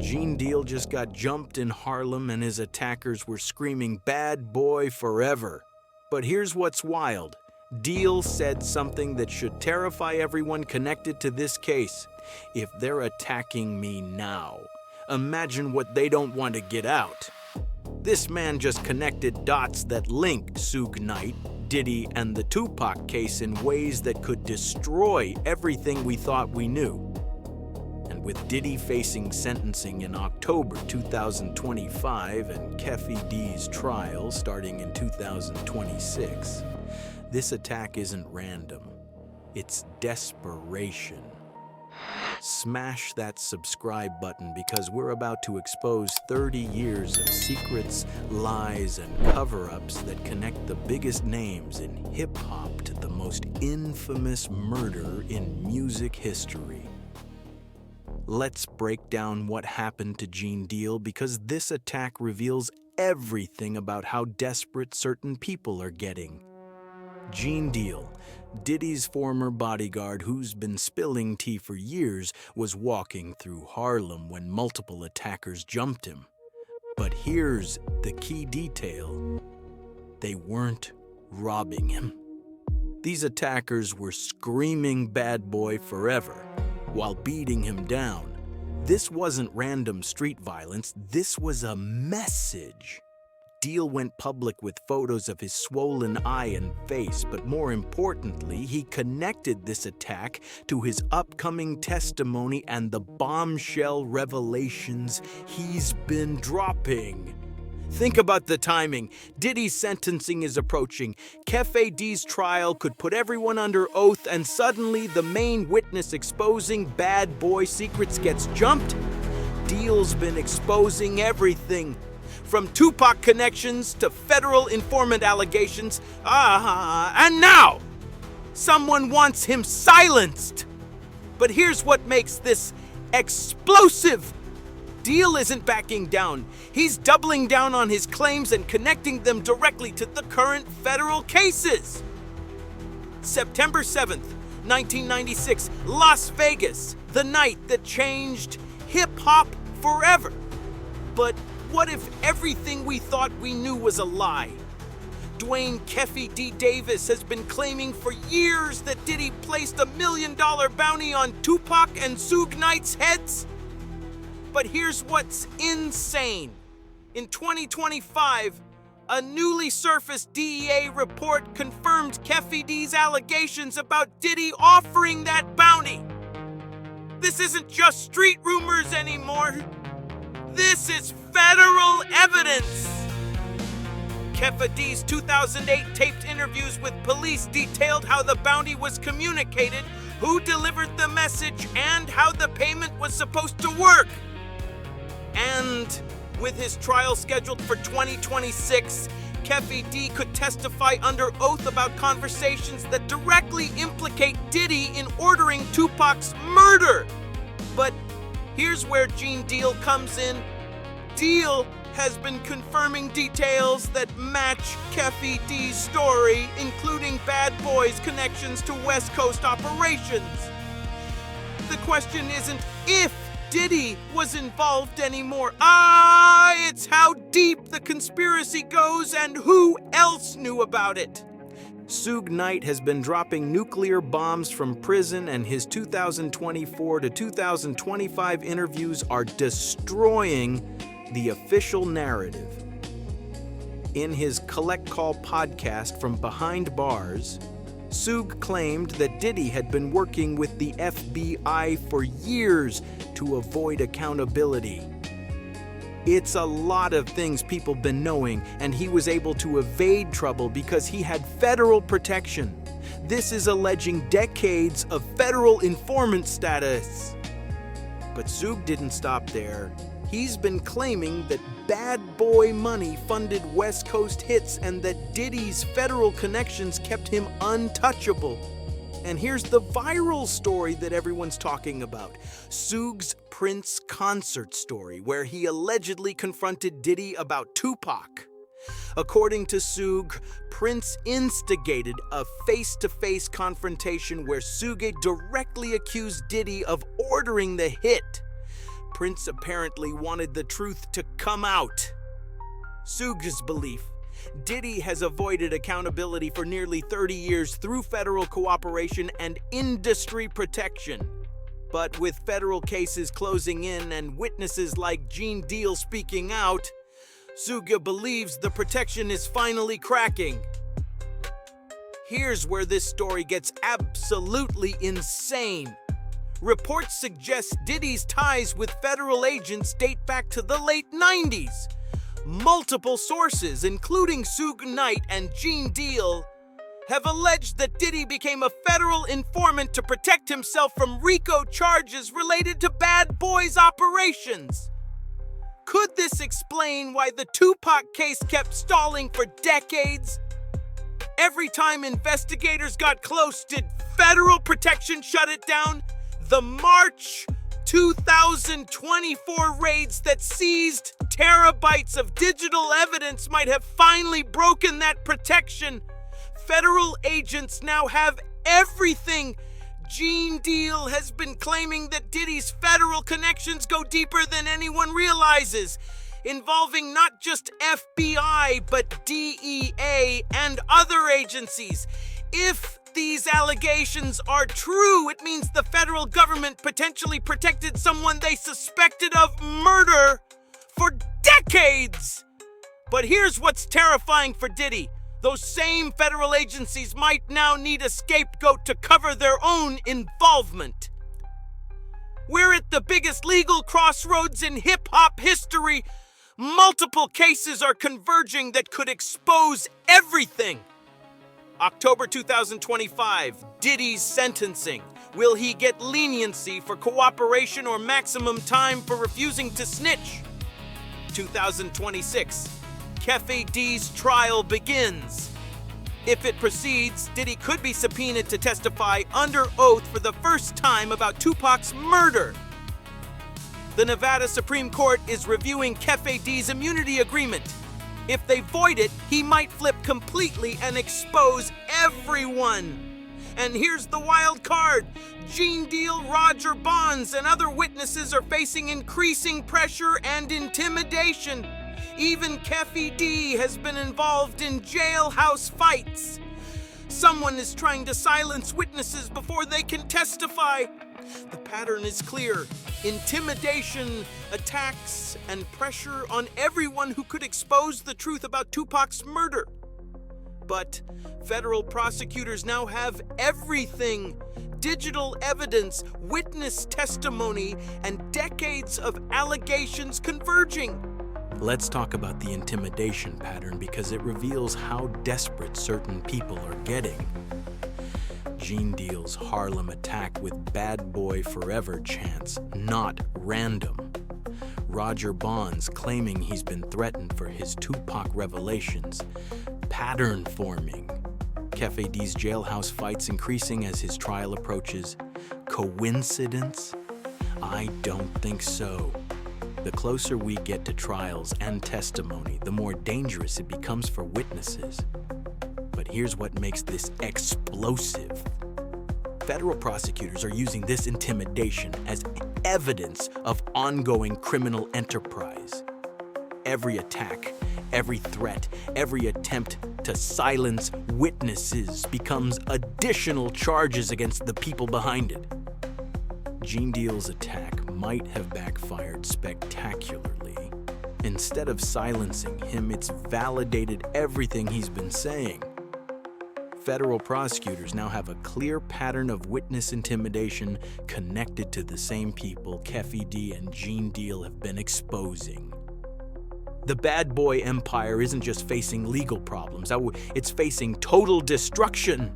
Gene Deal just got jumped in Harlem and his attackers were screaming, "Bad boy forever." But here's what's wild. Deal said something that should terrify everyone connected to this case. If they're attacking me now, imagine what they don't want to get out. This man just connected dots that linked Suge Knight, Diddy, and the Tupac case in ways that could destroy everything we thought we knew. And with Diddy facing sentencing in October 2025 and Keffe D's trial starting in 2026, this attack isn't random. It's desperation. Smash that subscribe button because we're about to expose 30 years of secrets, lies, and cover-ups that connect the biggest names in hip-hop to the most infamous murder in music history. Let's break down what happened to Gene Deal because this attack reveals everything about how desperate certain people are getting. Gene Deal, Diddy's former bodyguard who's been spilling tea for years, was walking through Harlem when multiple attackers jumped him. But here's the key detail. They weren't robbing him. These attackers were screaming "Bad boy forever" while beating him down. This wasn't random street violence, this was a message. Deal went public with photos of his swollen eye and face, but more importantly, he connected this attack to his upcoming testimony and the bombshell revelations he's been dropping. Think about the timing. Diddy's sentencing is approaching. Keffe D's trial could put everyone under oath, and suddenly the main witness exposing bad boy secrets gets jumped. Deal's been exposing everything. From Tupac connections to federal informant allegations, and now someone wants him silenced. But here's what makes this explosive. Deal isn't backing down. He's doubling down on his claims and connecting them directly to the current federal cases. September 7th, 1996, Las Vegas, the night that changed hip-hop forever. But what if everything we thought we knew was a lie? Dwayne Keffe D. Davis has been claiming for years that Diddy placed $1 million bounty on Tupac and Suge Knight's heads. But here's what's insane. In 2025, a newly surfaced DEA report confirmed Keffe D's allegations about Diddy offering that bounty. This isn't just street rumors anymore. This is federal evidence! Keffe D's 2008 taped interviews with police detailed how the bounty was communicated, who delivered the message, and how the payment was supposed to work. And with his trial scheduled for 2026, Keffe D could testify under oath about conversations that directly implicate Diddy in ordering Tupac's murder. But here's where Gene Deal comes in. Deal has been confirming details that match Keffe D's story, including Bad Boy's connections to West Coast operations. The question isn't if Diddy was involved anymore. It's how deep the conspiracy goes and who else knew about it. Suge Knight has been dropping nuclear bombs from prison, and his 2024 to 2025 interviews are destroying the official narrative. In his Collect Call podcast from Behind Bars, Suge claimed that Diddy had been working with the FBI for years to avoid accountability. It's a lot of things people been knowing, and he was able to evade trouble because he had federal protection. This is alleging decades of federal informant status. But Suge didn't stop there. He's been claiming that bad boy money funded West Coast hits and that Diddy's federal connections kept him untouchable. And here's the viral story that everyone's talking about. Suge's Prince concert story, where he allegedly confronted Diddy about Tupac. According to Suge, Prince instigated a face-to-face confrontation where Suge directly accused Diddy of ordering the hit. Prince apparently wanted the truth to come out. Suge's belief: Diddy has avoided accountability for nearly 30 years through federal cooperation and industry protection. But with federal cases closing in and witnesses like Gene Deal speaking out, Suge believes the protection is finally cracking. Here's where this story gets absolutely insane. Reports suggest Diddy's ties with federal agents date back to the late 90s. Multiple sources, including Suge Knight and Gene Deal, have alleged that Diddy became a federal informant to protect himself from RICO charges related to Bad Boys operations. Could this explain why the Tupac case kept stalling for decades? Every time investigators got close, did federal protection shut it down? The March 2024 raids that seized terabytes of digital evidence might have finally broken that protection. Federal agents now have everything. Gene Deal has been claiming that Diddy's federal connections go deeper than anyone realizes, involving not just FBI, but DEA and other agencies. If these allegations are true, it means the federal government potentially protected someone they suspected of murder for decades. But here's what's terrifying for Diddy. Those same federal agencies might now need a scapegoat to cover their own involvement. We're at the biggest legal crossroads in hip-hop history. Multiple cases are converging that could expose everything. October 2025, Diddy's sentencing. Will he get leniency for cooperation or maximum time for refusing to snitch? 2026, Keffe D's trial begins. If it proceeds, Diddy could be subpoenaed to testify under oath for the first time about Tupac's murder. The Nevada Supreme Court is reviewing Keffe D's immunity agreement. If they void it, he might flip completely and expose everyone. And here's the wild card. Gene Deal, Roger Bonds, and other witnesses are facing increasing pressure and intimidation. Even Keffe D has been involved in jailhouse fights. Someone is trying to silence witnesses before they can testify. The pattern is clear: intimidation, attacks, and pressure on everyone who could expose the truth about Tupac's murder. But federal prosecutors now have everything: digital evidence, witness testimony, and decades of allegations converging. Let's talk about the intimidation pattern because it reveals how desperate certain people are getting. Gene Deal's Harlem attack with Bad Boy Forever chants, not random. Roger Bonds claiming he's been threatened for his Tupac revelations, pattern forming. Keffe D's jailhouse fights increasing as his trial approaches. Coincidence? I don't think so. The closer we get to trials and testimony, the more dangerous it becomes for witnesses. But here's what makes this explosive. Federal prosecutors are using this intimidation as evidence of ongoing criminal enterprise. Every attack, every threat, every attempt to silence witnesses becomes additional charges against the people behind it. Gene Deal's attack might have backfired spectacularly. Instead of silencing him, it's validated everything he's been saying. Federal prosecutors now have a clear pattern of witness intimidation connected to the same people Keffe D and Gene Deal have been exposing. The Bad Boy empire isn't just facing legal problems, it's facing total destruction.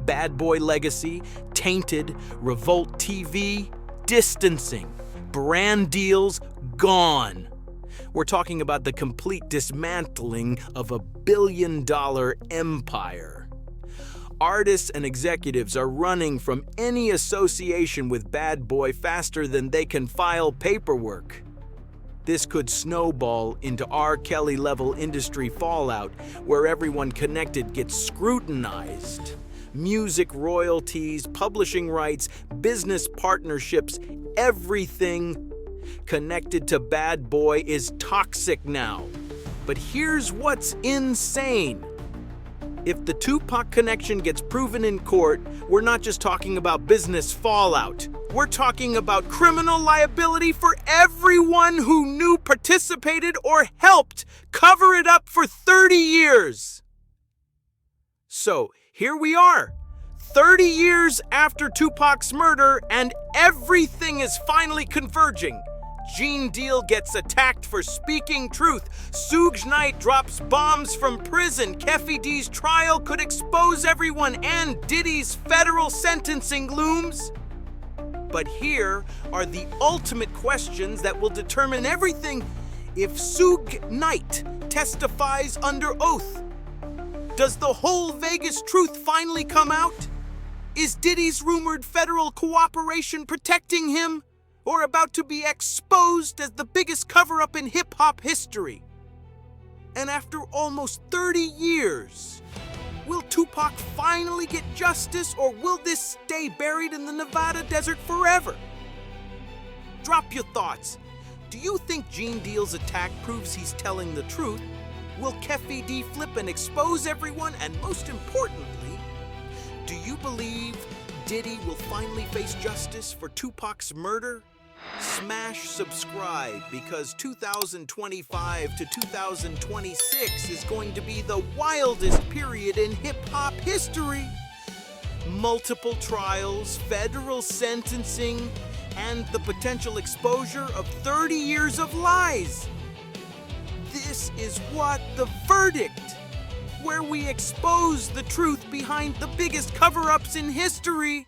Bad Boy legacy, tainted, Revolt TV, distancing, brand deals, gone. We're talking about the complete dismantling of a billion-dollar empire. Artists and executives are running from any association with Bad Boy faster than they can file paperwork. This could snowball into R. Kelly-level industry fallout, where everyone connected gets scrutinized. Music royalties, publishing rights, business partnerships, everything. connected to Bad Boy is toxic now. But here's what's insane. If the Tupac connection gets proven in court, we're not just talking about business fallout. We're talking about criminal liability for everyone who knew, participated, or helped cover it up for 30 years. So, here we are, 30 years after Tupac's murder, and everything is finally converging. Gene Deal gets attacked for speaking truth. Suge Knight drops bombs from prison. Keffe D's trial could expose everyone, and Diddy's federal sentencing looms. But here are the ultimate questions that will determine everything. If Suge Knight testifies under oath, does the whole Vegas truth finally come out? Is Diddy's rumored federal cooperation protecting him, or about to be exposed as the biggest cover-up in hip-hop history? And after almost 30 years, will Tupac finally get justice, or will this stay buried in the Nevada desert forever? Drop your thoughts. Do you think Gene Deal's attack proves he's telling the truth? Will Keffe D flip and expose everyone? And most importantly, do you believe Diddy will finally face justice for Tupac's murder? Smash subscribe, because 2025 to 2026 is going to be the wildest period in hip-hop history. Multiple trials, federal sentencing, and the potential exposure of 30 years of lies. This is what the verdict, where we expose the truth behind the biggest cover-ups in history.